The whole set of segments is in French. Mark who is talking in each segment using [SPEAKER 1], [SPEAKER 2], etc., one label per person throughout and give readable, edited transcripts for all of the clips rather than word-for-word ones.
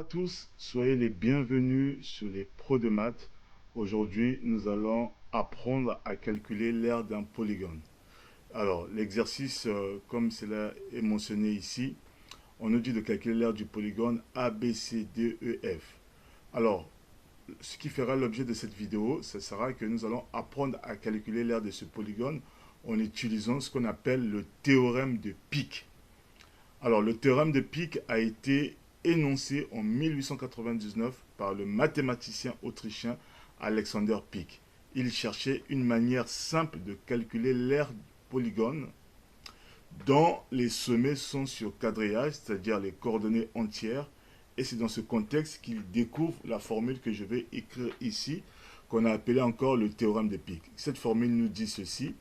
[SPEAKER 1] à tous, soyez les bienvenus sur les pros de maths. Aujourd'hui, nous allons apprendre à calculer l'aire d'un polygone. Alors, l'exercice, comme cela est mentionné ici, on nous dit de calculer l'aire du polygone ABCDEF. Alors, ce qui fera l'objet de cette vidéo, ce sera que nous allons apprendre à calculer l'aire de ce polygone en utilisant ce qu'on appelle le théorème de Pick. Alors, le théorème de Pick a été énoncé en 1899 par le mathématicien autrichien Alexander Pick. Il cherchait une manière simple de calculer l'aire du polygone dont les sommets sont sur quadrillage, c'est-à-dire les coordonnées entières. Et c'est dans ce contexte qu'il découvre la formule que je vais écrire ici, qu'on a appelée encore le théorème de Pick. Cette formule nous dit ceci,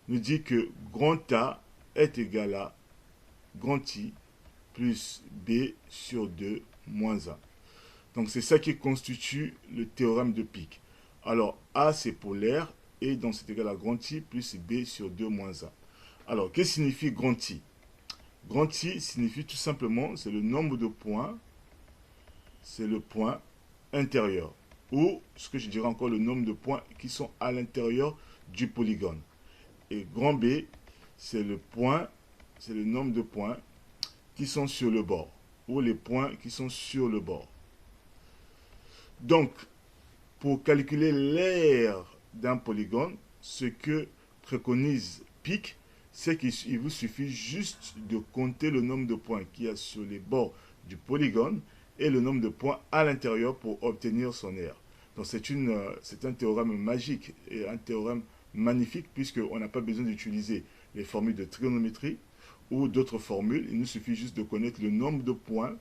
[SPEAKER 1] nous dit que grand A est égal à grand I plus B sur 2 moins A. Donc c'est ça qui constitue le théorème de Pick. Alors A c'est pour l'aire et donc c'est égal à grand I plus B sur 2 moins A. Alors qu'est-ce que signifie grand I? Grand I signifie tout simplement, c'est le nombre de points, c'est le point intérieur. Ou ce que je dirais encore, le nombre de points qui sont à l'intérieur du polygone. Et grand B, c'est le point, c'est le nombre de points qui sont sur le bord, ou les points qui sont sur le bord. Donc, pour calculer l'aire d'un polygone, ce que préconise Pick, c'est qu'il vous suffit juste de compter le nombre de points qu'il y a sur les bords du polygone et le nombre de points à l'intérieur pour obtenir son aire. Donc c'est un théorème magique et un théorème magnifique puisqu'on n'a pas besoin d'utiliser les formules de trigonométrie ou d'autres formules. Il nous suffit juste de connaître le nombre de points.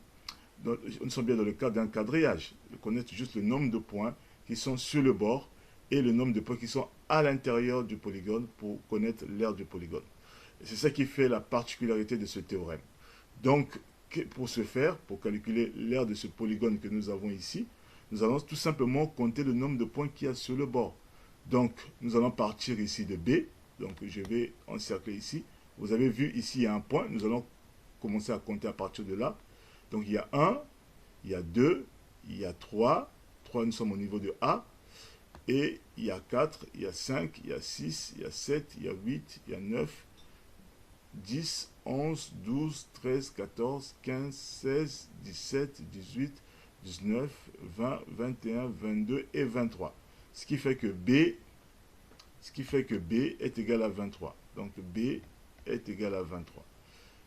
[SPEAKER 1] Nous sommes bien dans le cadre d'un quadrillage. De connaître juste le nombre de points qui sont sur le bord et le nombre de points qui sont à l'intérieur du polygone pour connaître l'aire du polygone. C'est ça qui fait la particularité de ce théorème. Donc, pour ce faire, pour calculer l'aire de ce polygone que nous avons ici, nous allons tout simplement compter le nombre de points qu'il y a sur le bord. Donc, nous allons partir ici de B. Donc, je vais encercler ici. Vous avez vu ici, il y a un point. Nous allons commencer à compter à partir de là. Donc, il y a 1, il y a 2, il y a 3. 3, nous sommes au niveau de A. Et il y a 4, il y a 5, il y a 6, il y a 7, il y a 8, il y a 9, 10, 11, 12, 13, 14, 15, 16, 17, 18, 19, 20, 21, 22 et 23. Ce qui fait que B est égal à 23. Donc B est égal à 23.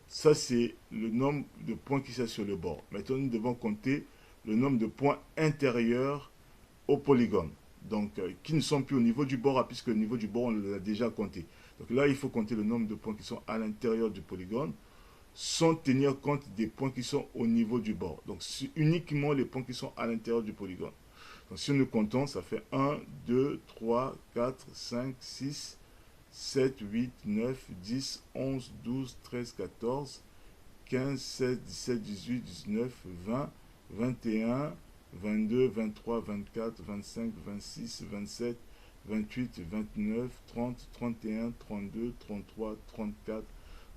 [SPEAKER 1] Ça, c'est le nombre de points qui sont sur le bord. Maintenant, nous devons compter le nombre de points intérieurs au polygone. Donc, qui ne sont plus au niveau du bord, puisque au niveau du bord, on l'a déjà compté. Donc là, il faut compter le nombre de points qui sont à l'intérieur du polygone, sans tenir compte des points qui sont au niveau du bord. Donc, c'est uniquement les points qui sont à l'intérieur du polygone. Donc, si nous comptons, ça fait 1, 2, 3, 4, 5, 6, 7, 8, 9, 10, 11, 12, 13, 14, 15, 16, 17, 18, 19, 20, 21, 22, 23, 24, 25, 26, 27, 28, 29, 30, 31, 32, 33, 34,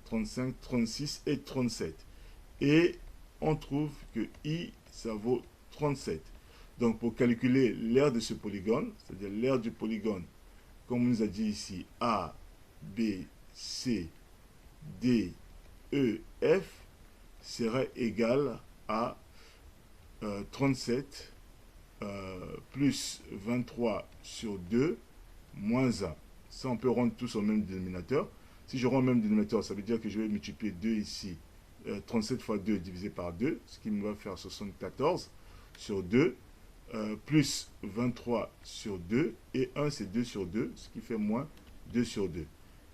[SPEAKER 1] 35, 36 et 37. Et on trouve que I, ça vaut 37. Donc pour calculer l'aire de ce polygone, c'est-à-dire l'aire du polygone, comme on nous a dit ici, A, B, C, D, E, F, serait égal à 37 plus 23 sur 2 moins 1. Ça, on peut rendre tous au même dénominateur. Si je rends au même dénominateur, ça veut dire que je vais multiplier 2 ici. 37 fois 2 divisé par 2, ce qui me va faire 74 sur 2, plus 23 sur 2, et 1 c'est 2 sur 2, ce qui fait moins 2 sur 2.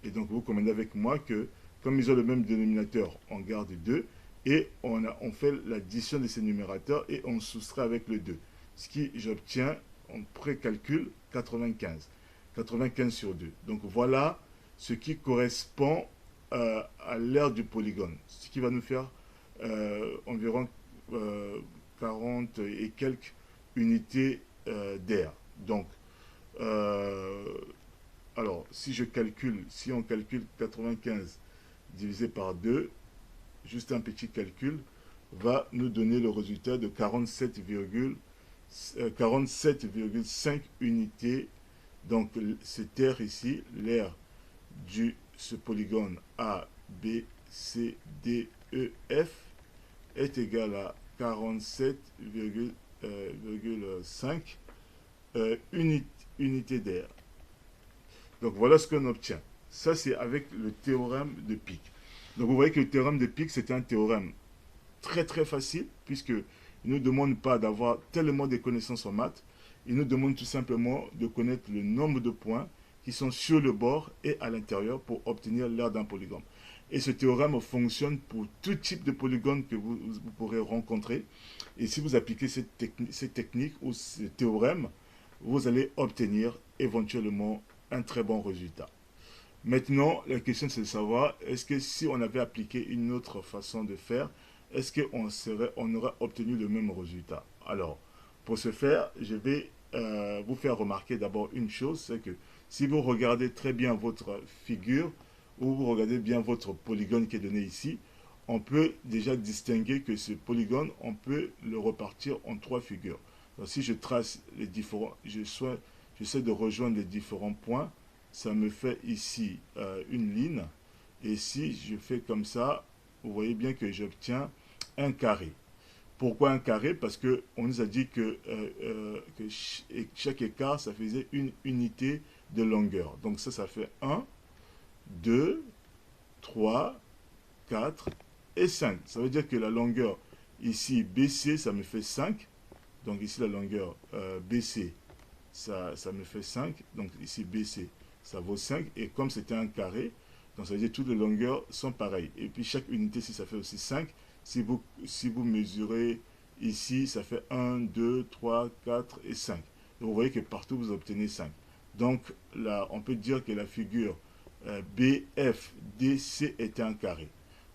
[SPEAKER 1] Et donc vous commandez avec moi que, comme ils ont le même dénominateur, on garde 2, et on fait l'addition de ces numérateurs et on soustrait avec le 2. Ce qui, j'obtiens, on précalcule 95. 95 sur 2. Donc voilà ce qui correspond à l'aire du polygone. Ce qui va nous faire environ 40 et quelques unités d'air. Donc, alors, si on calcule 95 divisé par 2, juste un petit calcul, va nous donner le résultat de 47,5 unités. Donc cette aire ici, l'aire de ce polygone A, B, C, D, E, F est égal à 47,5 unités d'air. Donc voilà ce qu'on obtient. Ça, c'est avec le théorème de Pick. Donc vous voyez que le théorème de Pick, c'est un théorème très très facile, puisqu'il ne nous demande pas d'avoir tellement de connaissances en maths. Il nous demande tout simplement de connaître le nombre de points qui sont sur le bord et à l'intérieur pour obtenir l'aire d'un polygone. Et ce théorème fonctionne pour tout type de polygone que vous pourrez rencontrer. Et si vous appliquez cette technique ou ce théorème, vous allez obtenir éventuellement un très bon résultat. Maintenant, la question c'est de savoir, est-ce que si on avait appliqué une autre façon de faire, est-ce qu'on aurait obtenu le même résultat? Alors, pour ce faire, je vais vous faire remarquer d'abord une chose, c'est que si vous regardez très bien votre figure, ou vous regardez bien votre polygone qui est donné ici, on peut déjà distinguer que ce polygone, on peut le repartir en trois figures. Donc, si je trace les différents, j'essaie de rejoindre les différents points, ça me fait ici une ligne. Et si je fais comme ça, vous voyez bien que j'obtiens un carré. Pourquoi un carré? Parce qu'on nous a dit que chaque écart, ça faisait une unité de longueur. Donc ça fait 1, 2, 3, 4 et 5. Ça veut dire que la longueur ici, BC, ça me fait 5. Donc ici, la longueur BC, ça me fait 5. Donc ici, BC, ça vaut 5. Et comme c'était un carré, donc ça veut dire que toutes les longueurs sont pareilles. Et puis chaque unité ici, ça fait aussi 5. Si vous mesurez ici, ça fait 1, 2, 3, 4 et 5. Donc vous voyez que partout, vous obtenez 5. Donc là, on peut dire que la figure BFDC est un carré.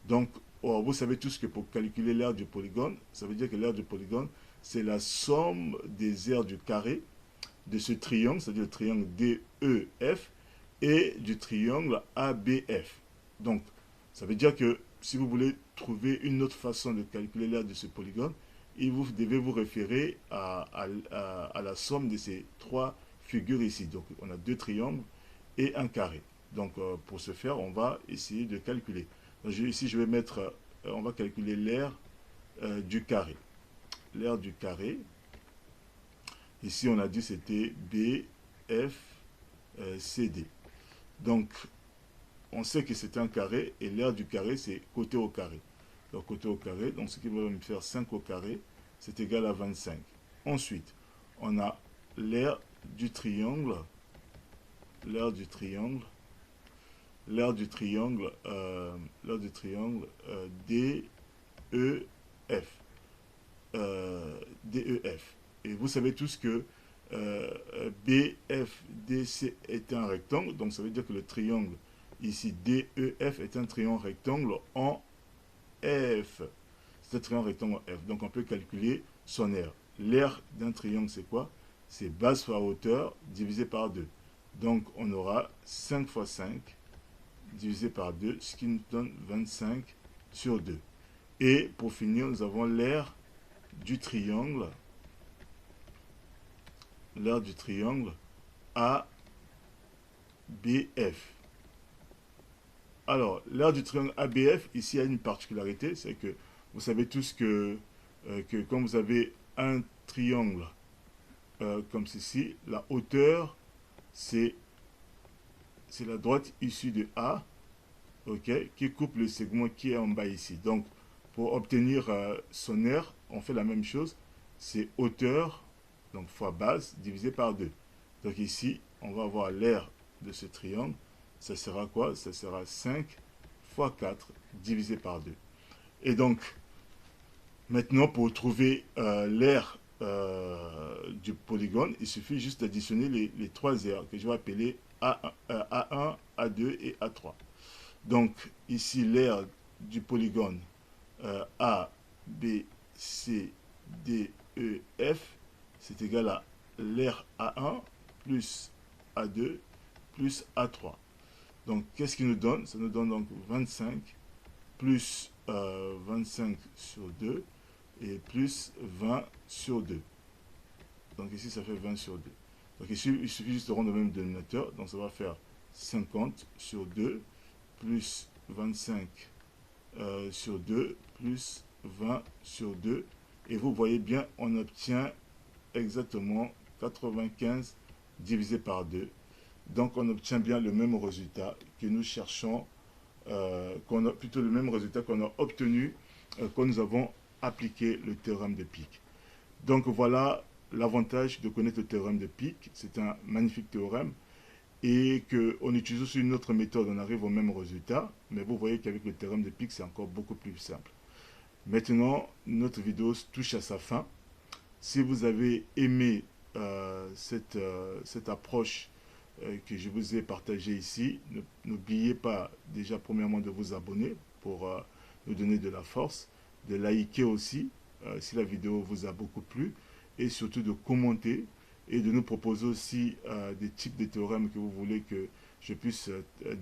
[SPEAKER 1] Donc, vous savez tous que pour calculer l'aire du polygone, ça veut dire que l'aire du polygone, c'est la somme des aires du carré de ce triangle, c'est-à-dire le triangle DEF, et du triangle ABF. Donc, ça veut dire que si vous voulez trouver une autre façon de calculer l'aire de ce polygone, vous devez vous référer à la somme de ces trois figures ici. Donc, on a deux triangles et un carré. Donc, pour ce faire, on va essayer de calculer. Donc, ici, je vais mettre, on va calculer l'aire du carré. L'aire du carré. Ici, on a dit c'était B, F, C, D. Donc, on sait que c'est un carré et l'aire du carré, c'est côté au carré. Donc, côté au carré, donc ce qui va me faire 5 au carré, c'est égal à 25. Ensuite, on a l'aire du triangle, l'aire du triangle, l'aire du triangle, DEF. DEF. Et vous savez tous que BFDC est un rectangle, donc ça veut dire que le triangle ici DEF est un triangle rectangle en F. C'est un triangle rectangle en F. Donc on peut calculer son aire. L'aire d'un triangle, c'est quoi? C'est base fois hauteur divisé par 2. Donc on aura 5 fois 5 divisé par 2, ce qui nous donne 25 sur 2. Et pour finir, nous avons l'aire du triangle, ABF. Alors, l'aire du triangle ABF, ici, il y a une particularité, c'est que vous savez tous que quand vous avez un triangle comme ceci, la hauteur, c'est la droite issue de A, qui coupe le segment qui est en bas ici. Donc, pour obtenir son aire, on fait la même chose. C'est hauteur, donc fois base, divisé par 2. Donc ici, on va avoir l'aire de ce triangle. Ça sera quoi? Ça sera 5 fois 4 divisé par 2. Et donc, maintenant, pour trouver l'aire du polygone, il suffit juste d'additionner les trois aires que je vais appeler A1, A2 et A3. Donc, ici, l'aire du polygone A, B, C, D, E, F, c'est égal à l'aire A1 plus A2 plus A3. Donc, qu'est-ce qui nous donne? Ça nous donne donc 25 plus 25 sur 2, et plus 20 sur 2. Donc ici, ça fait 20 sur 2. Donc ici, il suffit juste de rendre le même dénominateur. Donc ça va faire 50 sur 2 plus 25 sur 2 plus 20 sur 2. Et vous voyez bien, on obtient exactement 95 divisé par 2. Donc on obtient bien le même résultat que nous cherchons, plutôt le même résultat qu'on a obtenu quand nous avons appliqué le théorème de Peake. Donc voilà l'avantage de connaître le théorème de Peake. C'est un magnifique théorème et qu'en utilisant aussi une autre méthode, on arrive au même résultat. Mais vous voyez qu'avec le théorème de Peake, c'est encore beaucoup plus simple. Maintenant, notre vidéo touche à sa fin. Si vous avez aimé cette approche que je vous ai partagée ici, n'oubliez pas déjà premièrement de vous abonner pour nous donner de la force, de liker aussi si la vidéo vous a beaucoup plu et surtout de commenter et de nous proposer aussi des types de théorèmes que vous voulez que je puisse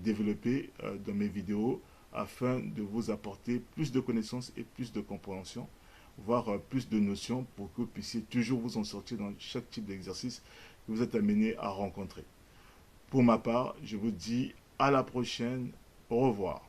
[SPEAKER 1] développer dans mes vidéos afin de vous apporter plus de connaissances et plus de compréhension, voire plus de notions pour que vous puissiez toujours vous en sortir dans chaque type d'exercice que vous êtes amené à rencontrer. Pour ma part, je vous dis à la prochaine. Au revoir.